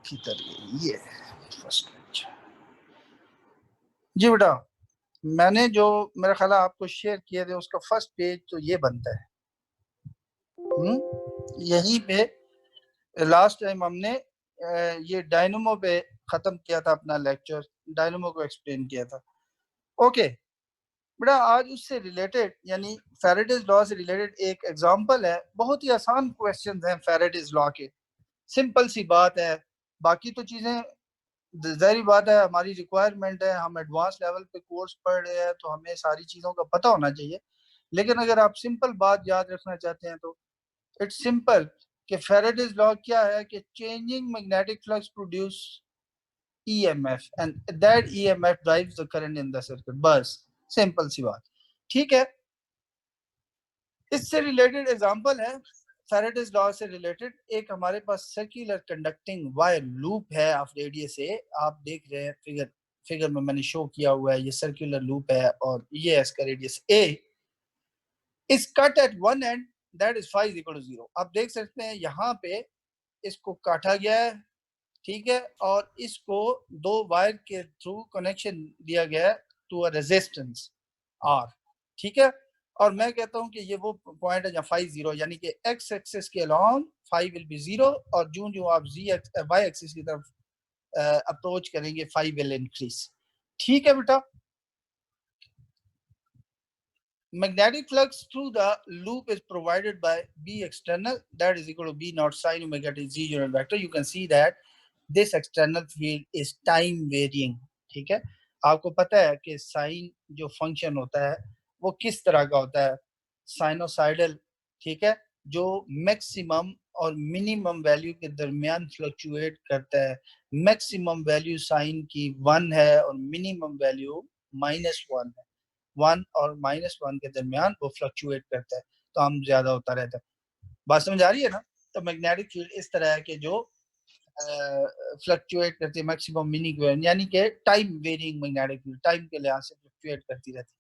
किधर ये first page. जी बेटा, मैंने जो मेरा ख्याल आपको शेयर किए थे उसका फर्स्ट पेज तो ये बनता है। यहीं पे लास्ट टाइम हमने ये डायनमो पे खत्म किया था अपना लेक्चर, डायनमो को एक्सप्लेन किया था। ओके बेटा, आज उससे रिलेटेड यानी फैराडेज लॉ से रिलेटेड एक एग्जांपल है। बहुत ही आसान क्वेश्चंस हैं फैराडेज लॉ के, सिंपल सी बात है। बाकी तो चीजें जाहिर बात है, हमारी रिक्वायरमेंट है, हम एडवांस लेवल पे कोर्स पढ़ रहे हैं तो हमें सारी चीजों का पता होना चाहिए। लेकिन अगर आप सिंपल बात याद रखना चाहते हैं तो इट्स सिंपल कि फैराडेज लॉ क्या है कि changing magnetic flux produce EMF and that EMF drives the current in the circuit। बस सिंपल सी बात, ठीक है। इससे रिलेटेड एग्जांपल है फैराडेज लॉ से रिलेटेड। एक हमारे पास सर्कुलर कंडक्टिंग वायर लूप है ऑफ रेडियस ए। आप देख रहे हैं फिगर में मैंने शो किया हुआ है, ये सर्कुलर लूप है और ये इसका radius a is cut at one and that is phi is equal to 0। आप देख सकते हैं यहाँ पे इसको काटा गया है, ठीक है, और इसको दो वायर के थ्रू कनेक्शन दिया गया है टू अ रेजिस्टेंस आर, ठीक है। और मैं कहता हूं कि ये वो पॉइंट है जहां फाई 0, यानी कि एक्स एक्सिस के अलोंग फाई विल बी 0 और जो जो आप वाई एक्सिस की तरफ अप्रोच करेंगे फाई विल इंक्रीज, ठीक है बेटा। Magnetic flux through the loop is provided by B external, that is equal to B naught sin omega t z unit vector। You can see that this external field is time varying, ठीक है। आपको पता है कि sign जो function होता है वो किस तरह का होता है, साइनोसाइडल, ठीक है, जो मैक्सिमम और मिनिमम वैल्यू के दरमियान फ्लक्चुएट करता है। मैक्सिमम वैल्यू साइन की 1 है और मिनिमम वैल्यू -1 है। 1 और -1 के दरमियान वो फ्लक्चुएट करता है, तो हम ज्यादा होता रहता है। बात समझ आ रही है ना? तो मैग्नेटिक फील्ड इस तरह है कि जो फ्लक्चुएट करती है मैक्सिमम मिनिमम, यानी कि time varying magnetic field, time के लिहाज से फ्लक्चुएट करती रहती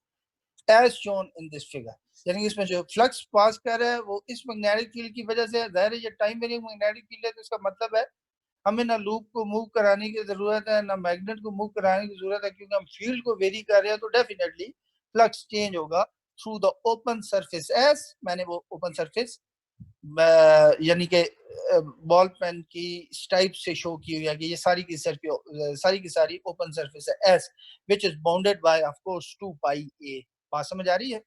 है as shown in this figure. यानी कि इसमें जो फ्लक्स पास कर रहा है वो इस मैग्नेटिक फील्ड की वजह से, जाहिर है ये टाइम वेरिंग मैग्नेटिक फील्ड है, तो इसका मतलब है हमें ना लूप को मूव कराने की जरूरत है ना मैग्नेट को मूव कराने की जरूरत है, क्योंकि हम फील्ड को वेरी कर रहे हैं तो डेफिनेटली फ्लक्स चेंज होगा through the open surface. S मैंने वो ओपन सरफेस यानी कि बॉल पेन की टाइप से शो की हुई है कि ये सारी की सारी ओपन सरफेस है S which is bounded bye of course 2 pi ए। बात समझ आ रही है?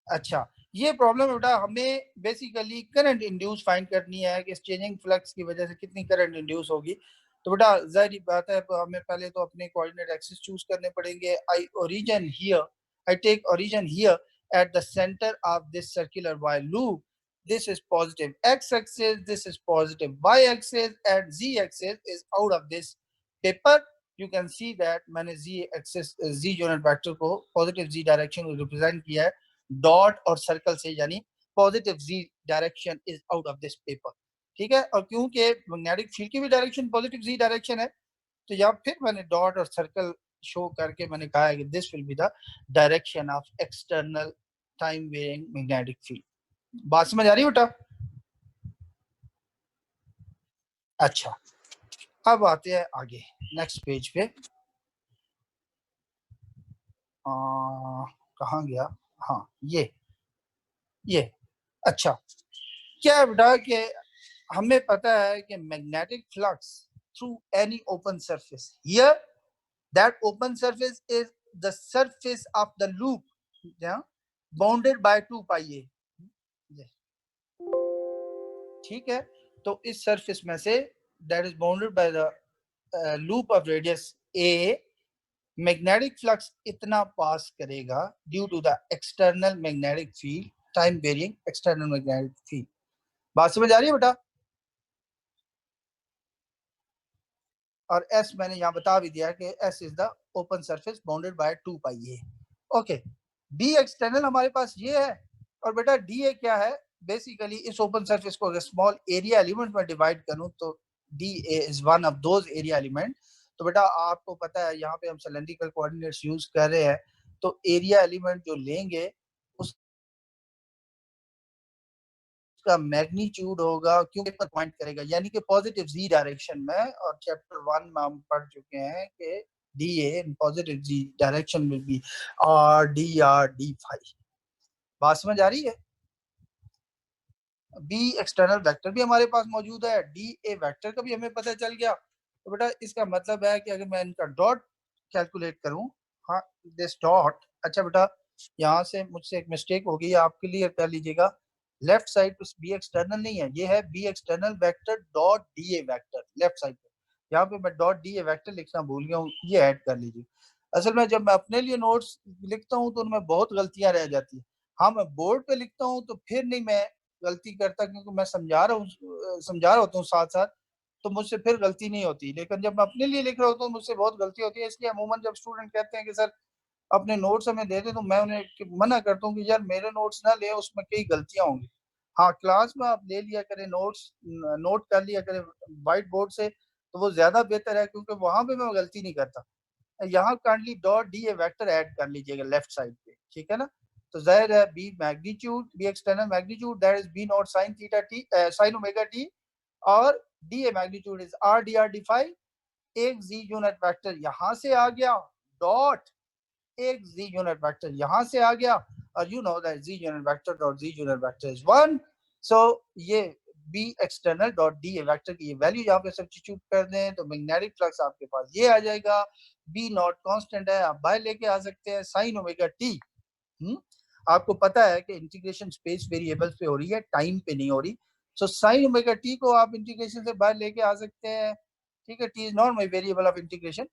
अच्छा, ये प्रॉब्लम बेटा हमें बेसिकली करंट इंड्यूस फाइंड करनी है कि चेंजिंग फ्लक्स की वजह से कितनी करंट इंड्यूस होगी। तो बेटा जाहिर बात है हमें पहले तो अपने कोऑर्डिनेट एक्सिस चूज करने पड़ेंगे। I take origin here at the center of this circular while loop. This is positive x axis, this is positive y axis, and z axis is out of this paper। You can see that मैंने z axis z unit vector को positive z direction को represent किया है dot और circle से, यानी positive z direction is out of this paper, ठीक है। और क्योंकि मैग्नेटिक फील्ड की भी डायरेक्शन पॉजिटिव z डायरेक्शन है, तो यहाँ फिर मैंने डॉट और सर्कल शो करके मैंने कहा है कि this will be the direction of external time varying magnetic field. बात समझ आ रही है बेटा? अच्छा, अब आते हैं आगे नेक्स्ट पेज पे। कहाँ गया? हाँ, ये अच्छा, क्या है बेटा कि हमें पता है कि magnetic flux through any open surface, here that open surface is the surface of the loop bounded by 2 pi a, ठीक है। तो इस सरफेस में से that is bounded by the loop of radius a, magnetic flux इतना pass करेगा due to the external magnetic field, time varying external magnetic field. बात समझ आ रही है बेटा? और एस मैंने यहाँ बता भी दिया कि S is the open surface bounded by 2 pi A. Okay, D external हमारे पास ये है। और बेटा डी ए क्या है? बेसिकली इस ओपन सरफेस को अगर स्मॉल एरिया एलिमेंट में डिवाइड करूं तो D A is one of those area element. तो बेटा आपको पता है यहाँ पे हम सिलेंड्रिकल कोऑर्डिनेट्स यूज कर रहे हैं, तो एरिया एलिमेंट जो लेंगे उसका मैग्नीट्यूड होगा, क्योंकि पॉइंट करेगा, यानी कि पॉजिटिव जी डायरेक्शन में। और चैप्टर 1 में हम पढ़ चुके हैं कि d a in positive z direction will be r D phi. बात समझ आ रही है? बी एक्सटर्नल वेक्टर भी हमारे पास मौजूद है, डी ए वेक्टर का भी हमें पता चल गया। तो बेटा इसका मतलब है कि अगर मैं इनका डॉट कैलकुलेट करूं, हाँ दिस डॉट, अच्छा बेटा यहाँ से मुझसे एक मिस्टेक हो गई, आप क्लियर कर लीजिएगा। लेफ्ट साइड पे बी एक्सटर्नल नहीं है, ये है b external vector dot d a vector left side पे। यहाँ पे मैं डॉट डी ए वेक्टर लिखना भूल गया हूँ, ये ऐड कर लीजिए। असल में जब मैं अपने लिए नोट्स लिखता हूँ तो उनमें बहुत गलतियां रह जाती है। हाँ मैं बोर्ड पे लिखता हूँ तो फिर नहीं मैं गलती करता, क्योंकि मैं समझा रहा होता हूँ साथ साथ, तो मुझसे फिर गलती नहीं होती। लेकिन जब मैं अपने लिए लिख रहा होता हूँ मुझसे बहुत गलती होती है। इसलिए अमूमन जब स्टूडेंट कहते हैं कि सर अपने नोट्स हमें दे दे, तो मैं उन्हें मना करता हूँ कि यार मेरे नोट्स ना ले, उसमें कई गलतियां होंगी। हाँ क्लास में आप ले लिया करें नोट्स, नोट कर लिया करें व्हाइट बोर्ड से, तो वो ज्यादा बेहतर है, क्योंकि वहां पे मैं गलती नहीं करता। यहाँ kindly dot d a vector add कर लीजिएगा लेफ्ट साइड पे, ठीक है ना। तो जाहिर है B magnitude, B external magnitude that is B naught sine theta t, sine omega t, और D A magnitude is R D phi. एक जी यूनिट वेक्टर यहाँ से आ गया, डॉट एक जी यूनिट वेक्टर यहाँ से आ गया, और you know that z unit vector dot z unit vector is 1। So ये b external dot d a vector की ये वैल्यू यहाँ पे सब्स्टिट्यूट कर दें तो मैग्नेटिक फ्लक्स आपके पास ये आ जाएगा। बी नॉट कांस्टेंट है, आप बाय लेके आ सकते हैं साइन ओमेगा टी। आपको पता है कि इंटीग्रेशन स्पेस वेरिएबल्स पे हो रही है, टाइम पे नहीं हो रही। सो साइन ओमेगा टी को आप इंटीग्रेशन से बाहर लेके आ सकते हैं, ठीक है। T is not my variable of integration.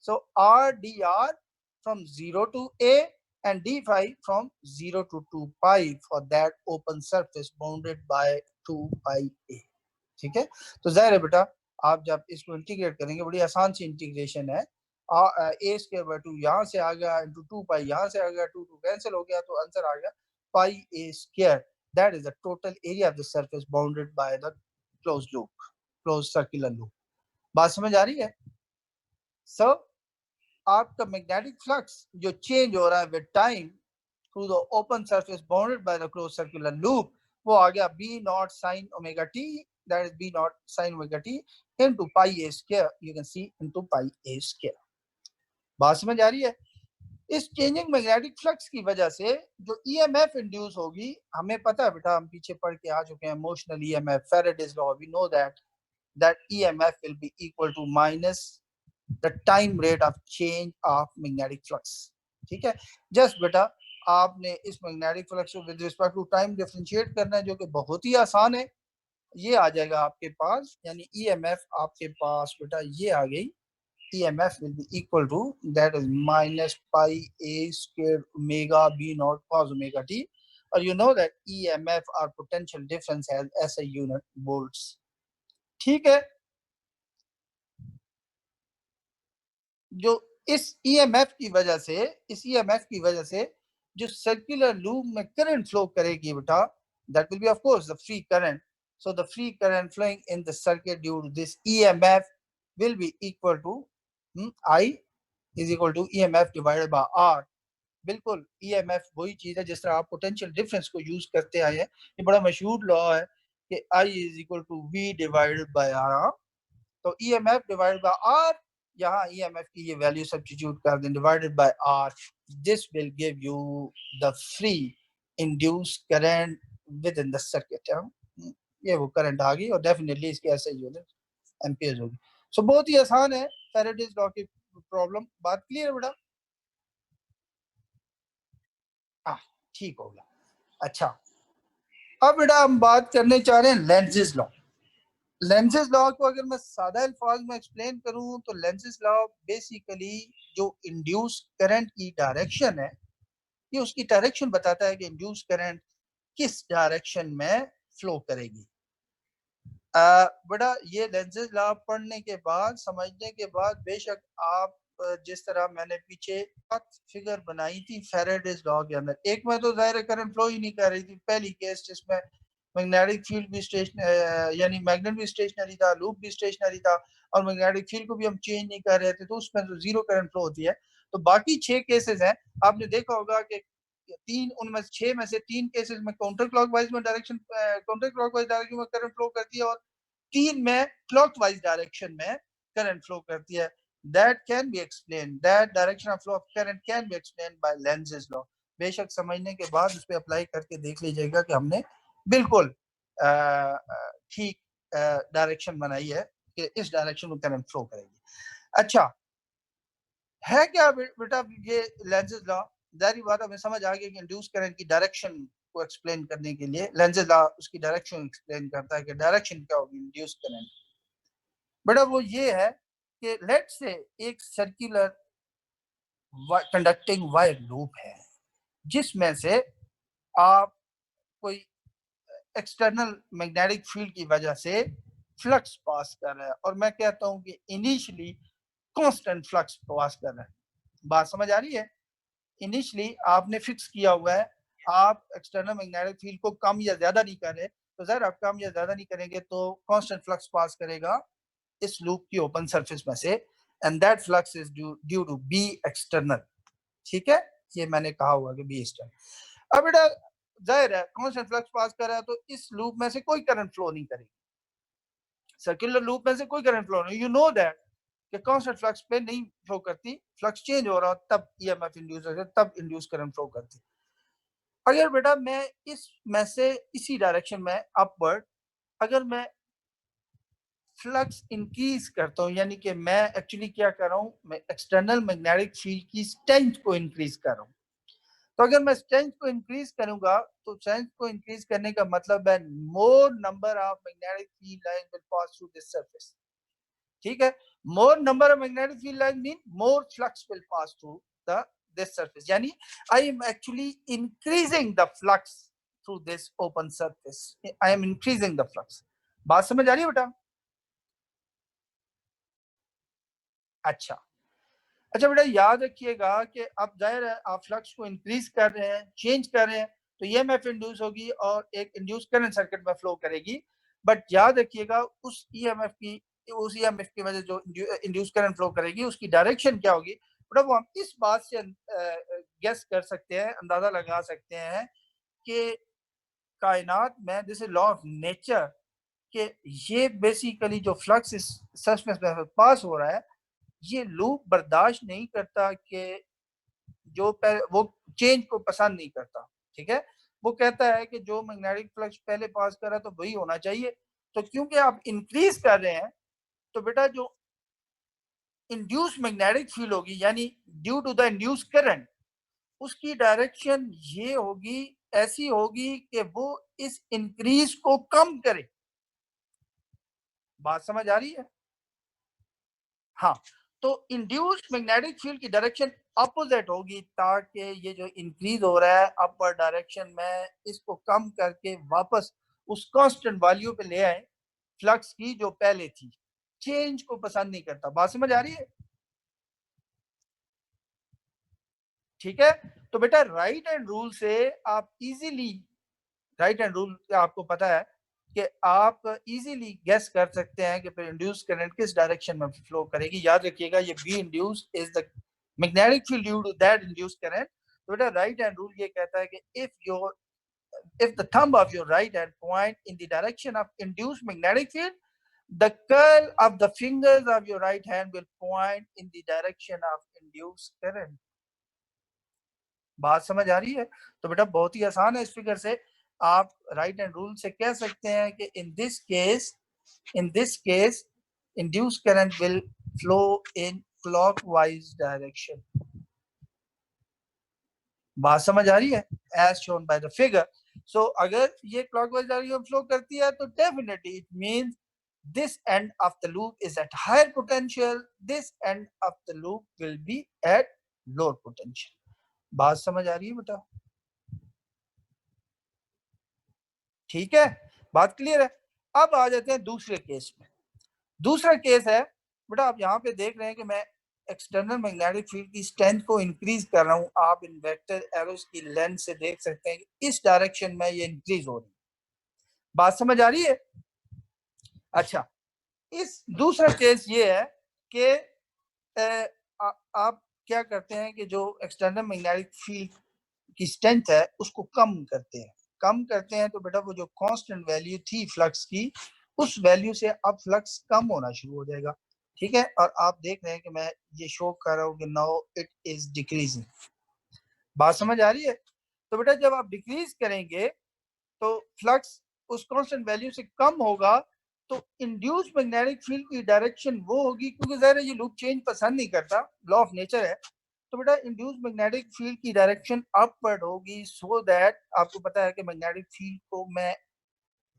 So r d r from 0 to a and d phi from 0 to 2 pi for that open surface bounded by 2 pi a, ठीक है। तो जाहिर है बेटा आप जब इसको इंटीग्रेट करेंगे, बड़ी आसान सी इंटीग्रेशन है। ए स्क्वायर बाय 2 यहाँ से आ गया, इंटू 2 पाई यहाँ से आ गया, 2 2 कैंसिल हो गया, तो आंसर आ गया pi A square. That is the total area of the surface bounded by the close loop, close circular loop. बात समझ आ रही है? सो आपका मैग्नेटिक फ्लक्स जो चेंज हो रहा है with time through the open surface bounded by the close circular loop, वो आ गया b naught sine omega t, that is b naught sin omega t into pi a square, you can see into pi a square। बात समझ आ रही है? इस changing magnetic flux की वजह से जो ईएमएफ इंड्यूस होगी, हमें पता है बेटा, हम पीछे पढ़ के आ चुके हैं motional EMF, Faraday's law, we know that EMF will be equal to minus the time rate of change of magnetic flux, ठीक है। जस्ट बेटा आपने इस मैग्नेटिक फ्लक्स को with respect to time differentiate करना है, जो कि बहुत ही आसान है। ये आ जाएगा आपके पास, यानी ईएमएफ आपके पास बेटा ये आ गई, EMF will be equal to that is minus pi a square omega b naught cos omega t, or you know that EMF or potential difference has SI unit volts, ठीक है। जो इस EMF की वजह से, इस EMF की वजह से जो सर्कुलर लूप में करंट फ्लो करेगी बेटा, that will be of course the free current, so the free current flowing in the circuit due to this EMF will be equal to I is equal to EMF divided by R। बिल्कुल EMF वही चीज है जिस तरह आप potential difference को use करते आए हैं, ये बड़ा मशहूर लॉ है कि I is equal to V divided by R। तो EMF divided by R, यहाँ EMF की ये वैल्यू सब्स्टिट्यूट कर दें divided by R, this will give you the free induced current with in the circuit. ये वो करंट आ गई और डेफिनेटली इसके ऐसे यूनिट एम्पियर्स होगी। सो बहुत ही आसान है फैराडेज लॉ की प्रॉब्लम। बात क्लियर है बेटा? ठीक हो गया। अच्छा अब बेटा हम बात करने चाह रहे हैं लेंजेस लॉ। लेंजेस लॉ को अगर मैं सादा अल्फाज में एक्सप्लेन करूं तो लेंजेस लॉ बेसिकली जो इंड्यूस करंट की डायरेक्शन है, ये उसकी डायरेक्शन बताता है कि इंड्यूस करंट किस डायरेक्शन में फ्लो करेगी। बेटा ये लेंजेस लॉ पढ़ने के बाद, समझने के बाद, बेशक आप जिस तरह मैंने पीछे फिगर बनाई थी फैराडेज लॉ के अंदर, एक में तो जाहिर करंट फ्लो ही नहीं कर रही थी, पहली केस जिसमें मैग्नेटिक फील्ड भी स्टेशन यानी मैग्नेट भी स्टेशनरी था, लूप भी स्टेशनरी था, और मैग्नेटिक फील्ड को भी हम चेंज नहीं कर रहे थे, तो उसमें तो जीरो करंट फ्लो होती है। तो बाकी 6 केसेस हैं, आपने देखा होगा कि तीन उनमें 6 में से 3 केसेस में काउंटर क्लॉकवाइज में करंट फ्लो करती है और 3 में क्लॉकवाइज डायरेक्शन में करंट फ्लो करती है. That can be explained. That direction of flow of current can be explained by Lenz's law. बेशक समझने के बाद उस पर अप्लाई करके देख लीजिएगा कि हमने बिल्कुल ठीक डायरेक्शन बनाई है कि इस डायरेक्शन में करंट फ्लो करेगी. अच्छा है क्या बेटा ये लेंजेस लॉ? जारी बात हमें समझ आ गई कि इंड्यूस करंट की डायरेक्शन को एक्सप्लेन करने के लिए लेंजेस लॉ उसकी डायरेक्शन एक्सप्लेन करता है कि डायरेक्शन क्या होगी इंड्यूस करंट. बेटा वो ये है कि लेट्स से एक सर्कुलर कंडक्टिंग वायर लूप है जिसमें से आप कोई एक्सटर्नल मैग्नेटिक फील्ड की वजह से फ्लक्स पास कर रहा है और मैं कहता हूं कि इनिशियली कांस्टेंट फ्लक्स पास कर रहा है. बात समझ आ रही है? इनिशियली आपने फिक्स किया हुआ है, आप एक्सटर्नल मैग्नेटिक फील्ड को कम या ज्यादा नहीं कर रहे, तो जरा आप कम या ज्यादा नहीं करेंगे तो कांस्टेंट फ्लक्स पास करेगा इस लूप की ओपन सरफेस में से and that flux is due to b external. ठीक है, ये मैंने कहा हुआ कि बी एक्सटर्नल. अब बेटा जाहिर है कांस्टेंट फ्लक्स पास कर रहा है तो इस लूप में से कोई करंट फ्लो नहीं करेगी, सर्कुलर लूप में से कोई करंट फ्लो नहीं. यू नो दैट कि कांस्टेंट फ्लक्स पे नहीं फ्लो करती, फ्लक्स चेंज हो रहा तब ईएमएफ इंड्यूस होता है, तब इंड्यूस करंट फ्लो करती. अगर बेटा मैं इस में से इसी डायरेक्शन में अपवर्ड अगर मैं फ्लक्स इंक्रीज करता हूं, यानी कि मैं एक्चुअली क्या कर रहा हूं, मैं एक्सटर्नल मैग्नेटिक फील्ड की स्ट्रेंथ को इंक्रीज कर रहा हूं. तो अगर मैं स्ट्रेंथ को इंक्रीज करूंगा तो स्ट्रेंथ को इंक्रीज करने का मतलब है मोर number of magnetic field line will pass through this surface. ठीक है, मोर number of magnetic field line mean more flux will pass through the this surface. Yani I am actually increasing the flux through this open surface. I am increasing the flux. बात समझ आ रही है बेटा? अच्छा अच्छा बेटा याद रखिएगा कि अब जाहिर है आप फ्लक्स को इंक्रीज कर रहे हैं, चेंज कर रहे हैं, तो ईएमएफ इंड्यूस होगी और एक इंड्यूस करंट सर्किट में फ्लो करेगी. बट याद रखिएगा उस ईएमएफ की वजह जो इंड्यूस करंट फ्लो करेगी उसकी डायरेक्शन क्या होगी बेटा, वो हम इस बात से गेस कर सकते हैं, अंदाजा लगा सकते हैं कि कायनात में this is law of nature कि ये बेसिकली जो फ्लक्स इस सरफेस में पास हो रहा है ये लूप बर्दाश्त नहीं करता कि वो चेंज को पसंद नहीं करता. ठीक है, वो कहता है कि जो मैग्नेटिक फ्लक्स पहले पास कर रहा तो वही होना चाहिए. तो क्योंकि आप इंक्रीज कर रहे हैं तो बेटा जो इंड्यूस मैग्नेटिक फील्ड होगी यानी due to the induce current उसकी डायरेक्शन ये होगी, ऐसी होगी कि वो इस इंक्रीज को कम करे. बात समझ आ रही है? हाँ, तो इंड्यूस्ड मैग्नेटिक फील्ड की डायरेक्शन अपोजिट होगी ताकि ये जो इंक्रीज हो रहा है अपर डायरेक्शन में इसको कम करके वापस उस कांस्टेंट वैल्यू पे ले आए फ्लक्स की जो पहले थी. चेंज को पसंद नहीं करता. बात समझ आ रही है? ठीक है, तो बेटा राइट हैंड रूल से आप इजीली राइट हैंड रूल आपको पता है कि आप इजीली गेस कर सकते हैं कि फिर इंड्यूस करंट किस डायरेक्शन में फ्लो करेगी. याद रखिएगा ये b induce is the magnetic field due to that induce current. तो बेटा राइट हैंड रूल ये कहता है कि if the thumb of your right hand point in the direction of induced magnetic field, the curl of the fingers of your right hand will point in the direction of induced current. बात समझ आ रही है? तो बेटा बहुत ही आसान है, इस फिगर से आप राइट हैंड रूल से कह सकते हैं कि in this case induced current will flow in clockwise direction. बात समझ आ रही है? as shown by the figure. So अगर ये clockwise direction में flow करती है तो definitely it means this end of the loop is at higher potential, this end of the loop will be at lower potential. बात समझ आ रही है बेटा? ठीक है, बात क्लियर है. अब आ जाते हैं दूसरे केस में. दूसरा केस है बेटा आप यहाँ पे देख रहे हैं कि मैं एक्सटर्नल मैग्नेटिक फील्ड की स्ट्रेंथ को इंक्रीज कर रहा हूँ. आप इन वेक्टर एरोस की लेंथ से देख सकते हैं कि इस डायरेक्शन में ये इंक्रीज हो रही है. बात समझ आ रही है? अच्छा, इस दूसरा केस ये है कि आप क्या करते हैं कि जो एक्सटर्नल मैग्नेटिक फील्ड की स्ट्रेंथ है उसको कम करते हैं। कम करते हैं तो बेटा वो जो कांस्टेंट वैल्यू थी फ्लक्स की, उस वैल्यू से अब फ्लक्स कम होना शुरू हो जाएगा। ठीक है, और आप देख रहे हैं कि मैं ये शो कर रहा हूँ कि नाउ इट इज डिक्रीजिंग। बात समझ आ रही है? तो बेटा जब आप डिक्रीज करेंगे तो फ्लक्स उस कांस्टेंट वैल्यू से कम होगा, तो इंड्यूस मैग्नेटिक फील्ड की डायरेक्शन वो होगी, क्योंकि ज़ाहिर है ये लूप चेंज पसंद नहीं करता, लॉ ऑफ नेचर है। तो बेटा इंड्यूस मैग्नेटिक फील्ड की डायरेक्शन अपवर्ड होगी, सो दैट आपको पता है कि मैग्नेटिक फील्ड को मैं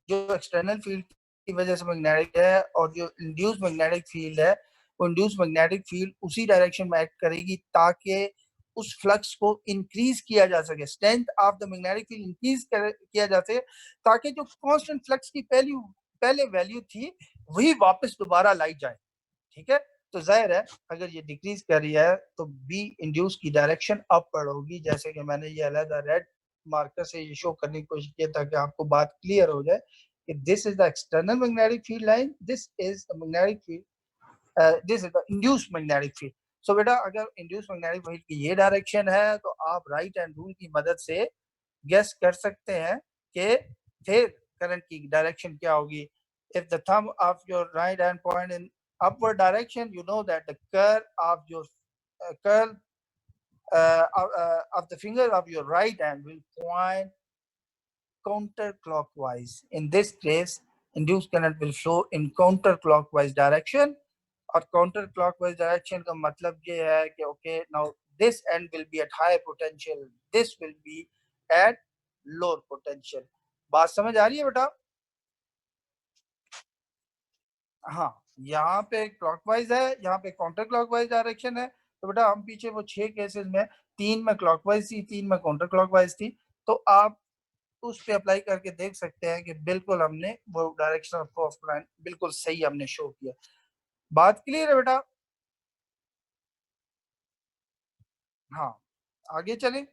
जो एक्सटर्नल फील्ड की वजह से मैग्नेटिक है और जो इंड्यूस मैग्नेटिक फील्ड है, वो इंड्यूस मैग्नेटिक फील्ड उसी डायरेक्शन में एक्ट करेगी ताकि उस फ्लक्स को इंक्रीज किया जा सके, strength of the magnetic field increase किया जा सके, ताकि जो कांस्टेंट फ्लक्स की पहले वैल्यू थी वही वापस दोबारा लाई जाए। ठीक है, तो जाहिर है अगर ये डिक्रीज कर रही है तो बी इंड्यूस की डायरेक्शन अपवर्ड होगी, जैसे कि मैंने ये अलग रेड मार्कर से ये शो करने की कोशिश की ताकि आपको बात क्लियर हो जाए कि this is the external magnetic field line, this is the magnetic field, this is the induce magnetic field. So बेटा अगर इंड्यूस मैग्नेटिक फील्ड की ये डायरेक्शन है तो आप राइट हैंड रूल की मदद से गेस कर सकते हैं कि फिर करंट की डायरेक्शन क्या होगी। if the thumb of your right hand point in upward direction, you know that the curl of your curl of the finger of your right hand will point counterclockwise. In this case, induced current will flow in counterclockwise direction. और counter clockwise direction का मतलब ये है कि okay now this and will be at high potential, this will B at lower potential. बात समझ आ रही है बेटा? हाँ, यहाँ पे क्लॉकवाइज है, यहाँ पे काउंटर क्लॉकवाइज डायरेक्शन है। तो बेटा हम पीछे वो 6 केसेस में 3 में क्लॉकवाइज थी, 3 में काउंटर क्लॉकवाइज थी, तो आप उस पे अप्लाई करके देख सकते हैं कि बिल्कुल हमने वो डायरेक्शन ऑफ करंट बिल्कुल सही हमने शो किया। बात क्लियर है बेटा? हाँ, आगे चलें।